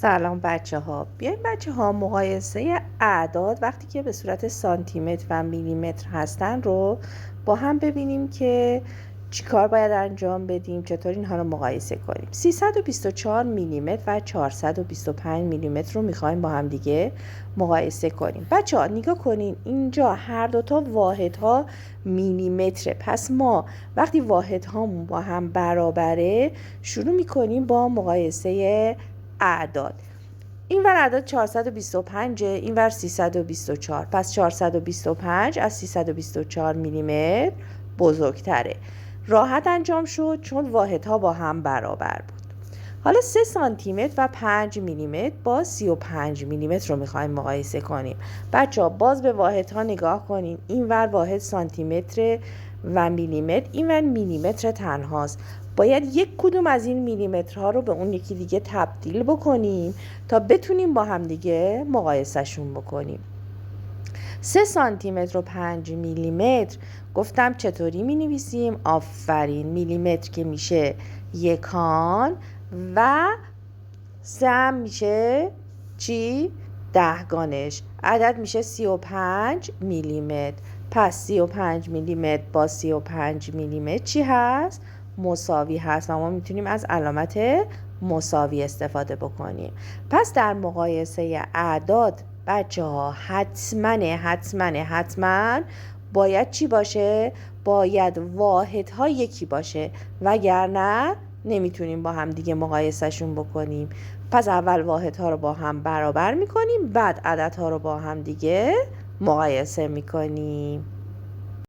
سلام بچه ها. بیاین بچه ها مقایسه اعداد وقتی که به صورت سانتیمتر و میلیمتر هستن رو با هم ببینیم که چیکار باید انجام بدیم، چطور اینها رو مقایسه کنیم. 324 میلیمتر و 425 میلیمتر رو میخوایم با هم دیگه مقایسه کنیم. بچه ها نگاه کنین، اینجا هر دوتا واحدها میلیمتره. پس ما وقتی واحدهامون با هم برابره شروع میکنیم با مقایسه اعداد. این ور اعداد 425، این ور 324. پس 425 از 324 میلیمتر بزرگتره. راحت انجام شد چون واحدها با هم برابر بود. حالا 3 سانتیمتر و 5 میلیمتر با 35 میلیمتر رو میخوایم مقایسه کنیم. بچه ها باز به واحدها نگاه کنیم. این ور واحد سانتیمتر و میلیمتر، این ور میلیمتر تنهاست. باید یک کدوم از این میلیمترها رو به اون یکی دیگه تبدیل بکنیم تا بتونیم با هم دیگه مقایسهشون بکنیم. 3 سانتیمتر و 5 میلیمتر گفتم چطوری می نویسیم؟ آفرین، میلیمتر که میشه یکان و 3 هم میشه چی؟ دهگانش. عدد میشه 35 میلیمتر. پس 35 میلیمتر با 35 میلیمتر چی هست؟ مساوی هست و ما میتونیم از علامت مساوی استفاده بکنیم. پس در مقایسه اعداد بچه ها حتما باید چی باشه؟ باید واحدها یکی باشه، وگرنه نمیتونیم با هم دیگه مقایسهشون بکنیم. پس اول واحدها رو با هم برابر میکنیم، بعد عددها رو با هم دیگه مقایسه میکنیم.